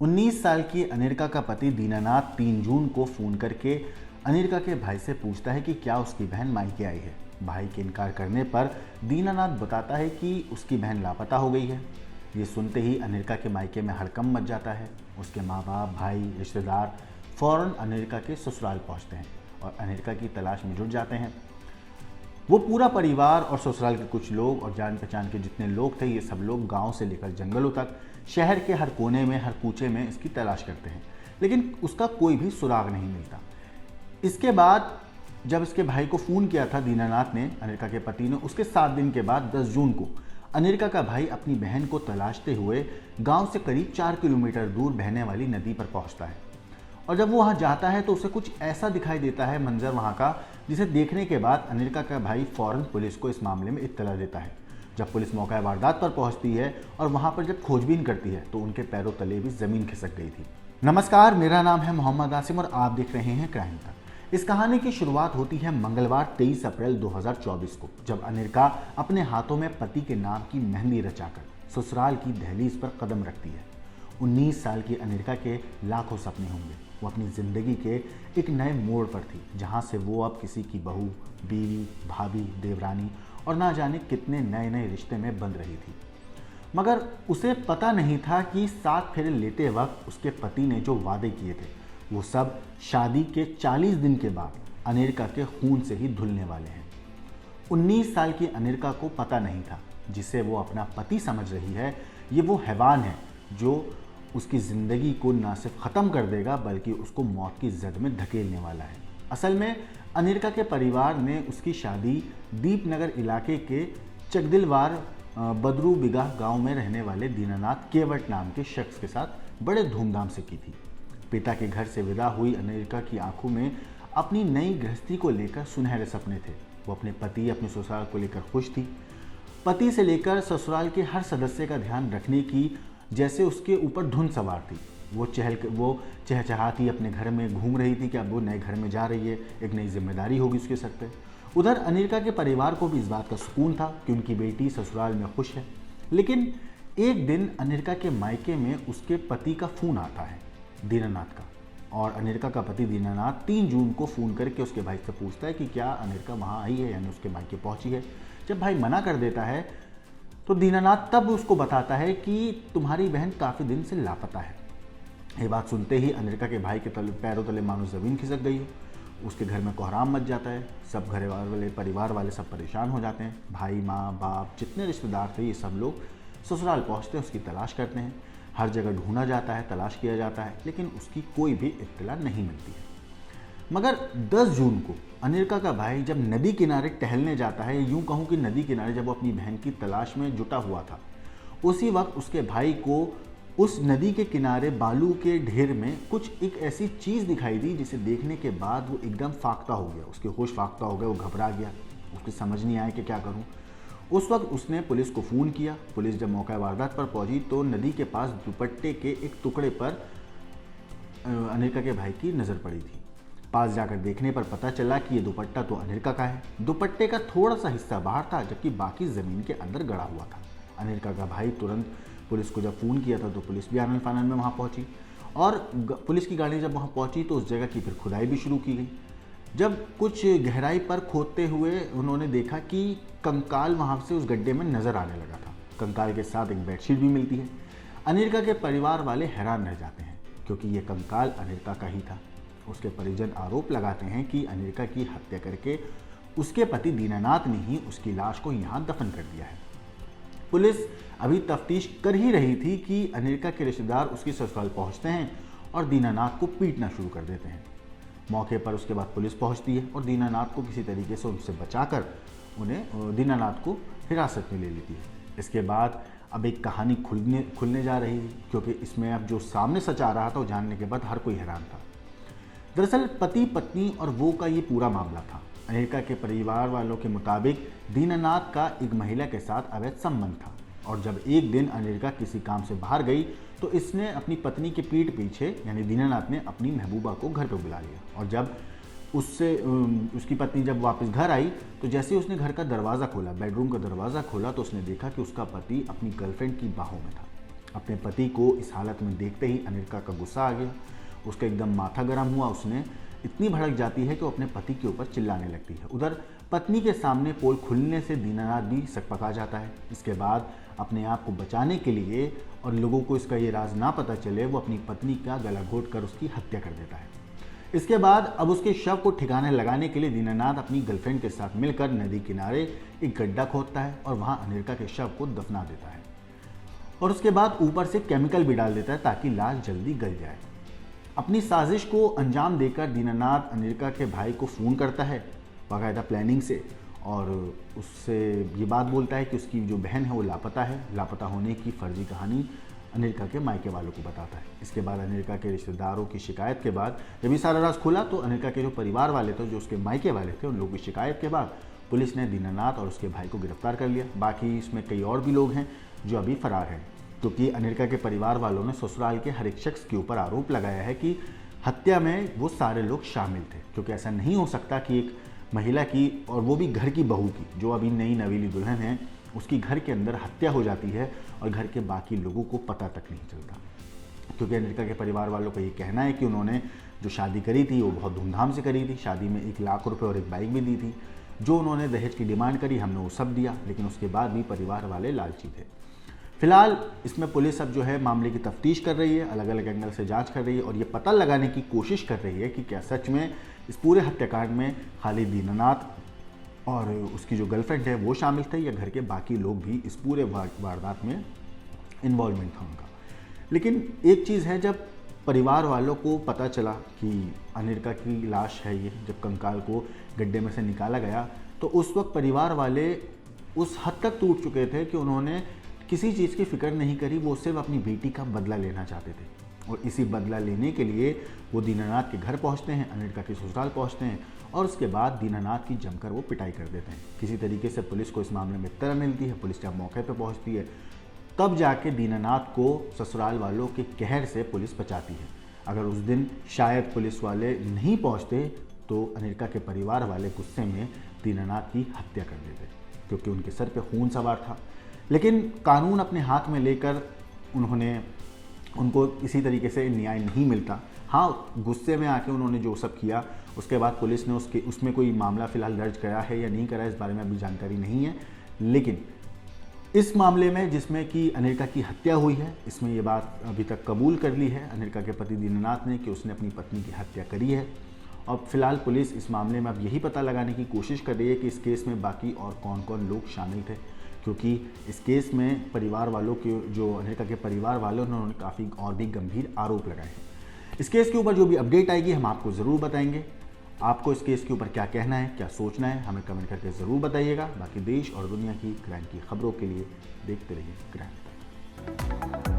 19 साल की अनिर्का का पति दीनानाथ 3 जून को फोन करके अनिर्का के भाई से पूछता है कि क्या उसकी बहन मायके आई है। भाई के इनकार करने पर दीनानाथ बताता है कि उसकी बहन लापता हो गई है। ये सुनते ही अनिर्का के मायके में हड़कंप मच जाता है। उसके माँ बाप, भाई, रिश्तेदार फौरन अनिर्का के ससुराल पहुँचते हैं और अनिर्का की तलाश में जुट जाते हैं। वो पूरा परिवार और ससुराल के कुछ लोग और जान पहचान के जितने लोग थे, ये सब लोग गांव से लेकर जंगलों तक, शहर के हर कोने में, हर कूचे में इसकी तलाश करते हैं, लेकिन उसका कोई भी सुराग नहीं मिलता। इसके बाद जब इसके भाई को फ़ोन किया था दीनानाथ ने, अनिर्का के पति ने, उसके 7 दिन के बाद 10 जून को अनिर्का का भाई अपनी बहन को तलाशते हुए गांव से करीब 4 किलोमीटर दूर बहने वाली नदी पर पहुंचता है। और जब वो वहाँ जाता है तो उसे कुछ ऐसा दिखाई देता है मंजर वहाँ का, जिसे देखने के बाद अनिर्का का भाई फौरन पुलिस को इस मामले में इत्तला देता है। जब पुलिस मौका वारदात पर पहुँचती है और वहाँ पर जब खोजबीन करती है तो उनके पैरों तले भी ज़मीन खिसक गई थी। नमस्कार, मेरा नाम है मोहम्मद आसिम और आप देख रहे हैं क्राइम तक। इस कहानी की शुरुआत होती है मंगलवार 23 अप्रैल 2024 को, जब अनिर्का अपने हाथों में पति के नाम की मेहंदी रचाकर ससुराल की दहलीज पर कदम रखती है। 19 साल की अनिर्का के लाखों सपने होंगे। वो अपनी ज़िंदगी के एक नए मोड़ पर थी, जहाँ से वो अब किसी की बहू, बीवी, भाभी, देवरानी और ना जाने कितने नए नए रिश्ते में बंध रही थी। मगर उसे पता नहीं था कि 7 फेरे लेते वक्त उसके पति ने जो वादे किए थे, वो सब शादी के 40 दिन के बाद अनिर्का के खून से ही धुलने वाले हैं। 19 साल की अनिर्का को पता नहीं था, जिसे वो अपना पति समझ रही है, ये वो हैवान है जो उसकी ज़िंदगी को ना सिर्फ ख़त्म कर देगा बल्कि उसको मौत की जद में धकेलने वाला है। असल में अनिर्का के परिवार ने उसकी शादी दीपनगर इलाके के चकदिलवार बदरू बिगाह गांव में रहने वाले दीनानाथ केवट नाम के शख्स के साथ बड़े धूमधाम से की थी। पिता के घर से विदा हुई अनिर्का की आंखों में अपनी नई गृहस्थी को लेकर सुनहरे सपने थे। वो अपने पति, अपने ससुराल को लेकर खुश थी। पति से लेकर ससुराल के हर सदस्य का ध्यान रखने की जैसे उसके ऊपर धुन सवार थी। वो चहचहाती अपने घर में घूम रही थी कि अब वो नए घर में जा रही है, एक नई जिम्मेदारी होगी उसके सर पे। उधर अनिर्का के परिवार को भी इस बात का सुकून था कि उनकी बेटी ससुराल में खुश है। लेकिन एक दिन अनिर्का के मायके में उसके पति का फ़ोन आता है, दीनानाथ का। और अनिर्का का पति दीनानाथ 3 जून को फ़ोन करके उसके भाई से पूछता है कि क्या अनिर्का वहाँ आई है, यानी उसके मायके पहुँची है। जब भाई मना कर देता है तो दीनानाथ तब उसको बताता है कि तुम्हारी बहन काफ़ी दिन से लापता है। ये बात सुनते ही अनिर्का के भाई के पैरों तले मानो ज़मीन खिसक गई हो। उसके घर में कोहराम मच जाता है। सब घर वाले, परिवार वाले सब परेशान हो जाते हैं। भाई, माँ, बाप, जितने रिश्तेदार थे, ये सब लोग ससुराल पहुँचते हैं, उसकी तलाश करते हैं। हर जगह ढूंढा जाता है, तलाश किया जाता है, लेकिन उसकी कोई भी इत्तला नहीं मिलती है। मगर 10 जून को अनिर्का का भाई जब नदी किनारे टहलने जाता है, यूं कहूं कि नदी किनारे जब वो अपनी बहन की तलाश में जुटा हुआ था, उसी वक्त उसके भाई को उस नदी के किनारे बालू के ढेर में कुछ एक ऐसी चीज़ दिखाई दी, जिसे देखने के बाद वो एकदम फाख्ता हो गया। उसके होश फाख्ता हो गए, वो घबरा गया, उसको समझ नहीं आया कि क्या करूँ। उस वक्त उसने पुलिस को फ़ोन किया। पुलिस जब मौका वारदात पर पहुँची तो नदी के पास दुपट्टे के एक टुकड़े पर अनिर्का के भाई की नज़र पड़ी थी। पास जाकर देखने पर पता चला कि ये दुपट्टा तो अनिर्का का है। दुपट्टे का थोड़ा सा हिस्सा बाहर था, जबकि बाकी ज़मीन के अंदर गड़ा हुआ था। अनिर्का का भाई तुरंत पुलिस को जब फ़ोन किया था तो पुलिस भी आनन फानन में वहाँ पहुँची और पुलिस की गाड़ी जब वहाँ पहुँची तो उस जगह की फिर खुदाई भी शुरू की गई। जब कुछ गहराई पर खोदते हुए उन्होंने देखा कि कंकाल वहाँ से उस गड्ढे में नज़र आने लगा था। कंकाल के साथ एक बेडशीट भी मिलती है। अनिर्का के परिवार वाले हैरान रह जाते हैं, क्योंकि ये कंकाल अनिर्का का ही था। उसके परिजन आरोप लगाते हैं कि अनिर्का की हत्या करके उसके पति दीनानाथ ने ही उसकी लाश को यहाँ दफन कर दिया है। पुलिस अभी तफ्तीश कर ही रही थी कि अनिर्का के रिश्तेदार उसकी ससुराल पहुँचते हैं और दीनानाथ को पीटना शुरू कर देते हैं। मौके पर उसके बाद पुलिस पहुँचती है और दीनानाथ को किसी तरीके से उनसे बचाकर दीनानाथ को हिरासत में ले लेती है। इसके बाद अब एक कहानी खुलने जा रही थी, क्योंकि इसमें अब जो सामने सच आ रहा था वो जानने के बाद हर कोई हैरान था। दरअसल पति, पत्नी और वो का ये पूरा मामला था। अनिर्का के परिवार वालों के मुताबिक दीनानाथ का एक महिला के साथ अवैध संबंध था और जब एक दिन अनिर्का किसी काम से बाहर गई तो इसने अपनी पत्नी के पीठ पीछे, यानी दीनानाथ ने अपनी महबूबा को घर पर बुला लिया। और जब उसकी पत्नी जब वापस घर आई तो जैसे ही उसने घर का दरवाज़ा खोला, बेडरूम का दरवाज़ा खोला, तो उसने देखा कि उसका पति अपनी गर्लफ्रेंड की बाहों में था। अपने पति को इस हालत में देखते ही अनिका का गुस्सा आ गया, उसका एकदम माथा गर्म हुआ, उसने इतनी भड़क जाती है कि वो अपने पति के ऊपर चिल्लाने लगती है। उधर पत्नी के सामने पोल खुलने से दीनानाथ भी सकपका जाता है। इसके बाद अपने आप को बचाने के लिए और लोगों को इसका ये राज ना पता चले, वो अपनी पत्नी का गला घोट कर उसकी हत्या कर देता है। इसके बाद अब उसके शव को ठिकाने लगाने के लिए दीनानाथ अपनी गर्लफ्रेंड के साथ मिलकर नदी किनारे एक गड्ढा खोदता है और वहाँ अनिका के शव को दफना देता है और उसके बाद ऊपर से केमिकल भी डाल देता है ताकि लाश जल्दी गल जाए। अपनी साजिश को अंजाम देकर दीनानाथ अनिका के भाई को फ़ोन करता है बाकायदा प्लानिंग से और उससे ये बात बोलता है कि उसकी जो बहन है वो लापता है। लापता होने की फर्जी कहानी अनिका के मायके वालों को बताता है। इसके बाद अनिका के रिश्तेदारों की शिकायत के बाद जब ये सारा राज खुला तो अनिका के जो परिवार वाले थे, जो उसके मायके वाले थे, उन लोगों की शिकायत के बाद पुलिस ने दीनानाथ और उसके भाई को गिरफ्तार कर लिया। बाकी इसमें कई और भी लोग हैं जो अभी फरार हैं, क्योंकि अनिका के परिवार वालों ने ससुराल के हर एक शख्स के ऊपर आरोप लगाया है कि हत्या में वो सारे लोग शामिल थे। क्योंकि ऐसा नहीं हो सकता कि एक महिला की, और वो भी घर की बहू की, जो अभी नई नवीली दुल्हन है, उसकी घर के अंदर हत्या हो जाती है और घर के बाकी लोगों को पता तक नहीं चलता। क्योंकि अनिका के परिवार वालों का ये कहना है कि उन्होंने जो शादी करी थी वो बहुत धूमधाम से करी थी। शादी में 1 लाख रुपए और एक बाइक भी दी थी। जो उन्होंने दहेज की डिमांड करी हमने वो सब दिया, लेकिन उसके बाद भी परिवार वाले लालची थे। फिलहाल इसमें पुलिस अब जो है मामले की तफ्तीश कर रही है, अलग अलग एंगल से जांच कर रही है और ये पता लगाने की कोशिश कर रही है कि क्या सच में इस पूरे हत्याकांड में खाली दीनानाथ और उसकी जो गर्लफ्रेंड है वो शामिल थे या घर के बाकी लोग भी इस पूरे वारदात में इन्वॉल्वमेंट था उनका। लेकिन एक चीज़ है, जब परिवार वालों को पता चला कि अनिका की लाश है ये, जब कंकाल को गड्ढे में से निकाला गया, तो उस वक्त परिवार वाले उस हद तक टूट चुके थे कि उन्होंने किसी चीज़ की फिक्र नहीं करी। वो सिर्फ अपनी बेटी का बदला लेना चाहते थे और इसी बदला लेने के लिए वो दीनानाथ के घर पहुंचते हैं, अनिका के ससुराल पहुंचते हैं और उसके बाद दीनानाथ की जमकर वो पिटाई कर देते हैं। किसी तरीके से पुलिस को इस मामले में इत्तला मिलती है। पुलिस जब मौके पर पहुंचती है तब जाके दीनानाथ को ससुराल वालों के कहर से पुलिस बचाती है। अगर उस दिन शायद पुलिस वाले नहीं पहुँचते तो अनिका के परिवार वाले गुस्से में दीनानाथ की हत्या कर देते, क्योंकि उनके सर पे खून सवार था। लेकिन कानून अपने हाथ में लेकर उनको इसी तरीके से न्याय नहीं मिलता। हाँ, गुस्से में आके उन्होंने जो सब किया, उसके बाद पुलिस ने उसमें कोई मामला फ़िलहाल दर्ज करा है या नहीं करा, इस बारे में अभी जानकारी नहीं है। लेकिन इस मामले में जिसमें कि अनिका की हत्या हुई है, इसमें ये बात अभी तक कबूल कर ली है अनिका के पति दीनानाथ ने कि उसने अपनी पत्नी की हत्या करी है। और फिलहाल पुलिस इस मामले में अब यही पता लगाने की कोशिश कर रही है कि इस केस में बाकी और कौन कौन लोग शामिल थे, क्योंकि इस केस में परिवार वालों के, जो अनिका के परिवार वालों ने, उन्होंने काफ़ी और भी गंभीर आरोप लगाए हैं। इस केस के ऊपर जो भी अपडेट आएगी हम आपको ज़रूर बताएंगे। आपको इस केस के ऊपर क्या कहना है, क्या सोचना है, हमें कमेंट करके ज़रूर बताइएगा। बाकी देश और दुनिया की क्राइम की खबरों के लिए देखते रहिए क्राइम।